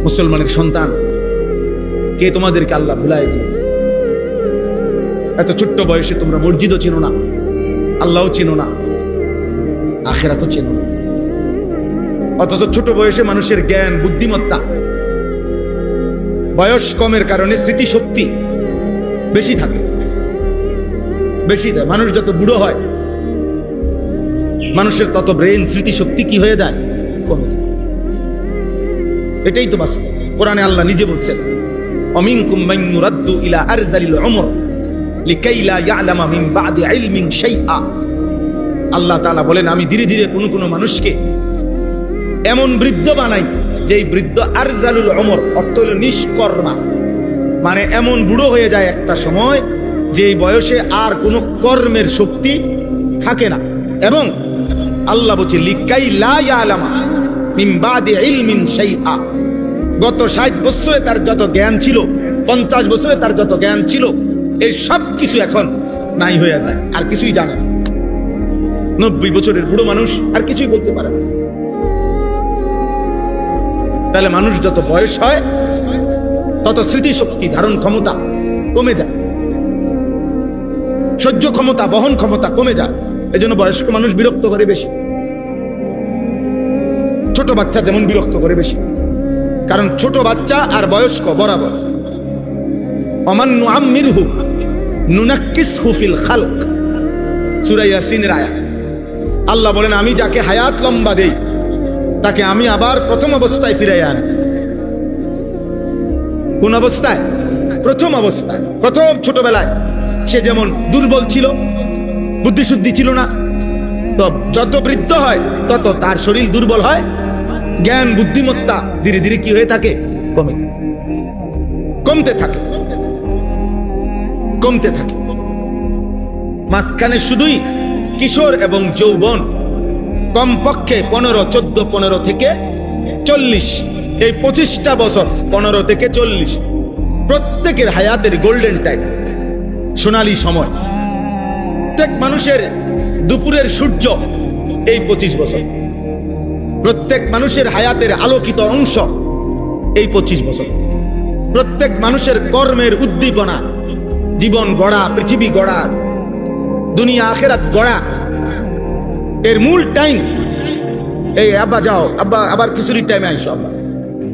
মুসলমানের সন্তান, কে তোমাদেরকে আল্লাহ ভুলাই দিল? এত ছোট্ট বয়সে তোমরা মসজিদও চেনো না, আল্লাহও চেনো না, আখিরাতও চেনো না। অথচ ছোট বয়সে মানুষের জ্ঞান, বুদ্ধিমত্তা, বয়স কমের কারণে স্মৃতিশক্তি বেশি থাকে, বেশি দেয়। মানুষ যত বুড়ো হয় মানুষের তত ব্রেন, স্মৃতিশক্তি কি হয়ে যায়? কমে যায়। এটাই তো বাস্তব। কোরআনে আল্লাহ নিজে বলছেন, অমিনকুম মান ইউরাদ্দু ইলা আরজালিল উমর লিকাই লা ইয়ালামা মিন বাদি ইলমিন শাইআ। আল্লাহ তাআলা বলেন, আমি ধীরে ধীরে কোন কোন মানুষকে এমন বৃদ্ধ বানাই যেই বৃদ্ধ আরজালুল উমর, অর্থ হলো নিষ্কর্মা, মানে এমন বুড়ো হয়ে যায় একটা সময় যেই বয়সে আর কোনো কর্মের শক্তি থাকে না। এবং আল্লাহ বলছে লিকাই লা ইয়ালামা মিন বাদি ইলমিন শাইআ, গত 60 বছরে তার যত জ্ঞান ছিল, 50 বছরে তার যত জ্ঞান ছিল, এই সব কিছু এখন নাই হয়ে যায়, আর কিছুই জানে না। 90 বছরের বুড়ো মানুষ আর কিছুই বলতে পারে না। তাহলে মানুষ যত বয়স হয় তত স্মৃতিশক্তি, ধারণ ক্ষমতা কমে যায়, সহ্য ক্ষমতা, বহন ক্ষমতা কমে যায়। এজন্য বয়স্ক মানুষ বিরক্ত করে বেশি, ছোট বাচ্চা যেমন বিরক্ত করে বেশি। কারণ ছোট বাচ্চা আর বয়স্ক বরাবর। অমান নুআম্মিরহু নুনাক্কিসহু ফিল খালক, সূরা ইয়াসিনের আয়াত। আল্লাহ বলেন, আমি যাকে হায়াত লম্বা দেই তাকে আমি আবার প্রথম অবস্থায় ফিরাইয়া আনি। কোন অবস্থায়? প্রথম অবস্থায়। প্রথম ছোটবেলায় সে যেমন দুর্বল ছিল, বুদ্ধিশুদ্ধি ছিল না, তো যত বৃদ্ধ হয় তত তার শরীর দুর্বল হয়, জ্ঞান বুদ্ধিমত্তা ধীরে ধীরে কি হয়ে থাকে? কমতে থাকে, কমতে থাকে। মাঝখানে শুধুই কিশোর এবং যৌবন, কমপক্ষে 15, 14, 15 থেকে 40, এই 25টা বছর, 15 থেকে 40 প্রত্যেকের হায়াতের গোল্ডেন টাইম, সোনালী সময়। প্রত্যেক মানুষের দুপুরের সূর্য এই 25 বছর, প্রত্যেক মানুষের হায়াতের আলোকিত অংশ এই 25 বছর। প্রত্যেক মানুষের কর্মের উদ্দীপনা, জীবন গড়া, পৃথিবী গড়া, দুনিয়া আখিরাত গড়া, এর মূল টাইম এই। আব্বা যাও, আব্বা আবার খিচুড়ির টাইমে আইসো, আব্বা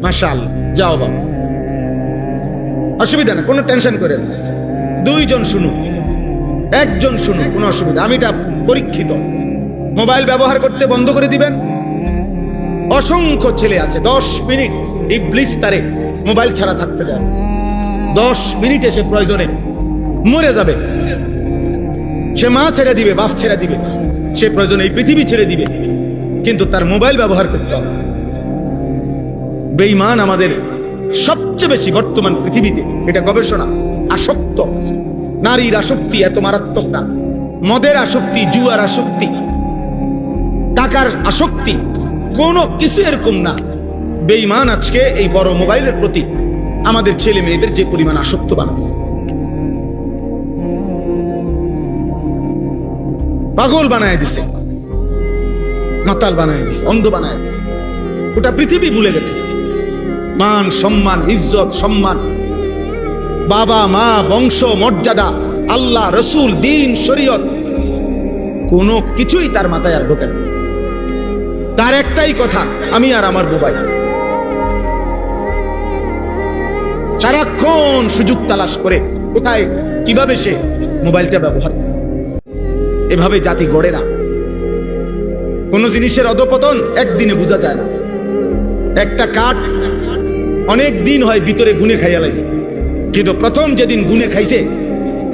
মাশাআল্লাহ, যাও বাবা, অসুবিধা না, কোনো টেনশন করে না। 2 জন শুনুক, 1 জন শুনুক, কোনো অসুবিধা। আমি এটা পরীক্ষিত। মোবাইল ব্যবহার করতে বন্ধ করে দিবেন। অসংখ্য ছেলে আছে 10 মিনিট ইবলিস তারে মোবাইল ছাড়া থাকতে দেয়। 10 মিনিটে সে প্রয়োজনে মরে যাবে। সে মা ছেড়ে দিবে, বাপ ছেড়ে দিবে, সে প্রয়োজনে এই পৃথিবী ছেড়ে দিবে, কিন্তু তার মোবাইল ব্যবহার করতে হবে। বেঈমান আমাদের সবচেয়ে বেশি বর্তমান পৃথিবীতে, এটা গবেষণা, আসক্ত। নারীর আসক্তি এত মারাত্মক না, মদের আসক্তি, জুয়ার আসক্তি, টাকার আসক্তি, কোনো কিছু এরকম না। বেঈমান আজকে এই বড় মোবাইলের প্রতি আমাদের ছেলে মেয়েদের যে পরিমাণ আসক্ত বানাচ্ছে, পাগল বানায় দিছে, মাতাল বানায় দিছে, অন্ধ বানায় দিছে। গোটা পৃথিবী ভুলে গেছে মান, সম্মান, ইজ্জত, সম্মান, বাবা মা, বংশ, মর্যাদা, আল্লাহ, রসুল, দিন, শরীয়ত, কোনো কিছুই তার মাথায় আর ঢোকে না। তার একটাই কথা, আমি আর আমার মোবাইল। সারাক্ষণ সুযোগ তালাশ করে কোথায় কিভাবে সে মোবাইলটা ব্যবহার। এভাবে জাতি গড়ে না। কোন জিনিসের অধপতন একদিনে বোঝা যায় না। একটা কাঠ অনেক দিন হয় ভিতরে গুনে খাইয়া লাইছে, কিন্তু প্রথম যেদিন গুনে খাইছে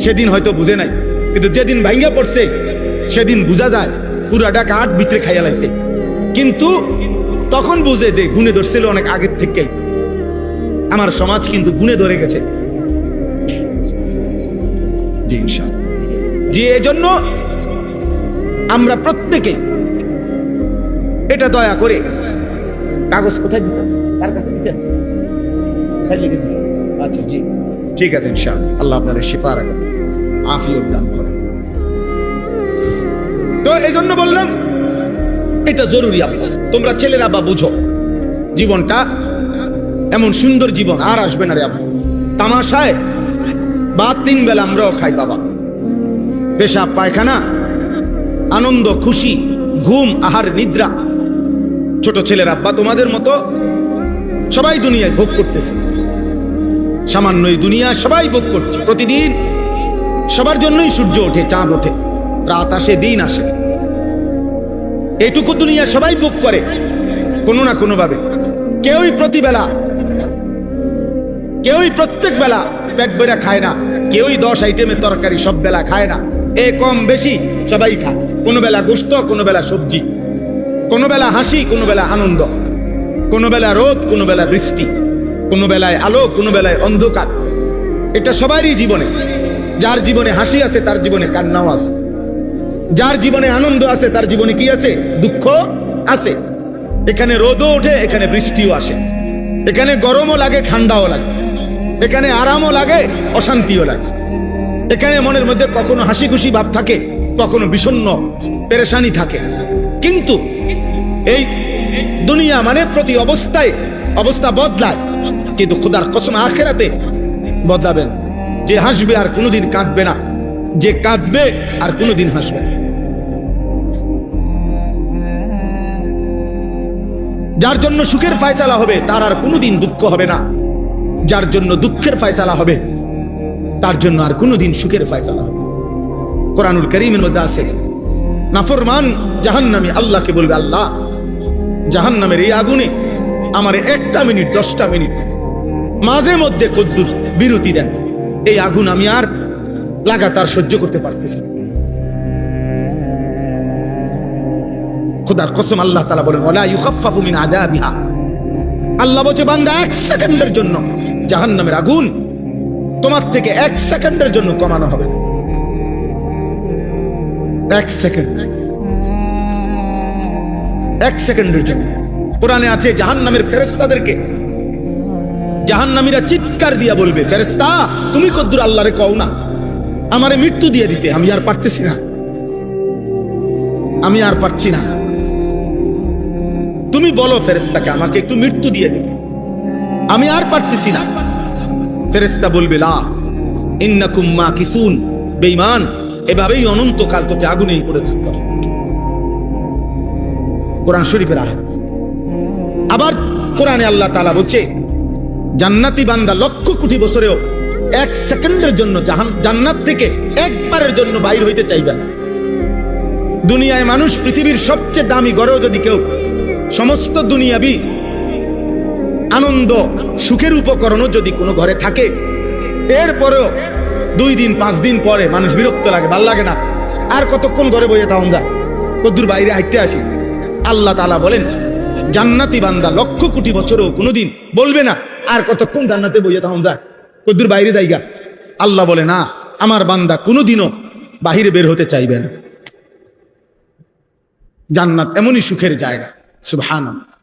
সেদিন হয়তো বুঝে নাই, কিন্তু যেদিন ভাঙ্গা পড়ছে সেদিন বোঝা যায় পুরাটা কাঠ ভিতরে খাইয়া লাইছে। কিন্তু তখন বুঝে যে গুনে ধরছিল অনেক আগের থেকে। আমার সমাজ কিন্তু গুনে ধরে গেছে। জি ইনশাআল্লাহ। জি, এজন্য আমরা প্রত্যেকে এটা দয়া করে, কাগজ কোথায় দিচ্ছেন, কার কাছে দিচ্ছেন, কোথায় লিখে দিচ্ছেন? আচ্ছা জি, ঠিক আছে ইনশাআল্লাহ। আল্লাহ আপনার শিফা রাখেন, আফিয়ত দান করেন। তো এই জন্য বললাম এটা জরুরি। আপনার তোমরা ছেলেরা বা বুঝো, জীবনটা এমন সুন্দর জীবন আর আসবে না রে আপনি। তামাশায় বা 3 বেলা আমরাও খাই বাবা, পেশাব পায়খানা, আনন্দ খুশি, ঘুম আহার নিদ্রা। ছোট ছেলের আব্বা তোমাদের মতো সবাই দুনিয়ায় ভোগ করতেছে, সামান্য এই দুনিয়া সবাই ভোগ করছে। প্রতিদিন সবার জন্যই সূর্য ওঠে, চাঁদ ওঠে, রাত আসে, দিন আসে। এইটুকু দুনিয়া সবাই ভোগ করে কোনো না কোনো ভাবে। কেউই প্রতিবেলা, কেউই প্রত্যেক বেলা পেট ভরে খায় না, কেউই 10 আইটেমের তরকারি সব বেলা খায় না। এ কম বেশি সবাই খায়। কোনো বেলা গোশত, কোনো বেলা সবজি, কোনো বেলা হাসি, কোনো বেলা আনন্দ, কোনো বেলা রোদ, কোনো বেলা বৃষ্টি, কোনো বেলায় আলো, কোনো বেলায় অন্ধকার। এটা সবারই জীবনে। যার জীবনে হাসি আছে তার জীবনে কান্নাও আছে, যার জীবনে আনন্দ আছে তার জীবনে কি আছে? দুঃখ আছে। এখানে রোদও ওঠে, এখানে বৃষ্টিও আসে, এখানে গরমও লাগে, ঠান্ডাও লাগে, এখানে আরামও লাগে, অশান্তিও লাগে। এখানে মনের মধ্যে কখনো হাসি খুশি ভাব থাকে, কখনো বিষণ্ণ পেরেশানি থাকে। কিন্তু এই দুনিয়া মানে প্রতি অবস্থায় অবস্থা বদলায়, কিন্তু খোদার কসম আখিরাতে বদলাবেন। যে হাসবে আর কোনোদিন কাঁদবে না, যে কাঁদবে আর কোনোদিন হাসবে না। যার জন্য সুখের ফয়সালা হবে তার আর কোনোদিন দুঃখ হবে না, যার জন্য দুঃখের ফয়সালা হবে তার জন্য আর কোনোদিন সুখের ফয়সালা হবে। কোরআনুল কারীমের মধ্যে আছে, নাফরমান জাহান্নামী আল্লাহকে বলবে, আল্লাহ জাহান্নামের এই আগুনে আমারে 1টা মিনিট 10টা মিনিট মাঝে মধ্যে কদ্দুর বিরতি দেন, এই আগুন আমি আর লাগাতার সহ্য করতে পারতেছি। খোদার কসম আল্লাহ তাআলা বলেন, ওয়ালা ইউখাফফাফু মিন আযাবিহা। আল্লাহ বলছে, বান্দা 1 সেকেন্ডের জন্য জাহান্নামের আগুন তোমার থেকে 1 সেকেন্ডের জন্য কমানো হবে না। 1 সেকেন্ড, 1 সেকেন্ডের জন্য। কোরআনে আছে জাহান্নামের ফেরেশতাদেরকে জাহান্নামীরা চিৎকার দিয়া বলবে, ফেরেশতা তুমি কদ্দুর আল্লাহরে কও না আমারে মৃত্যু দিয়ে দিতে, আমি আর পারতেছি না, আমি আর পারছি না, তুমি বলো ফেরেশতাকে আমাকে একটু মৃত্যু দিয়ে দিতে, আমি আর পারতেছি না। ফেরেশতা বলবে, লা ইন্নাকুম মাকিসুন, বেঈমান এভাবেই অনন্তকাল তোকে আগুনেই পড়ে থাকতে হবে। কোরআন শরীফের আয়াত। আবার কোরআনে আল্লাহ তাআলা বলছে, জান্নাতি বান্দা 1,00,000 কোটি বছরেও 1 সেকেন্ডের জন্য জান্নাত থেকে একবারের জন্য বাইর হইতে চাইবে না। দুনিয়ায় মানুষ পৃথিবীর সবচেয়ে দামি ঘরেও যদি কেউ সমস্ত দুনিয়াবি আনন্দ সুখের উপকরণও যদি কোনো ঘরে থাকে, এরপরেও 2 দিন 5 দিন পরে মানুষ বিরক্ত লাগে, ভাল লাগে না, আর কতক্ষণ ঘরে বইয়ে থাকুন যায়, কদ্দুর বাইরে হাঁটতে আসি। আল্লাহ তাআলা বলেন, জান্নাতি বান্দা 1,00,000 কোটি বছরেও কোনোদিন বলবে না আর কতক্ষণ জান্নাতে বইয়ে থাকুন যায়, কদ্দুর বাইরে যাইগা। আল্লাহ বলে, না, আমার বান্দা কোনোদিনও বাহিরে বের হতে চাইবে না। জান্নাত এমনই সুখের জায়গা। সুবহানাল্লাহ।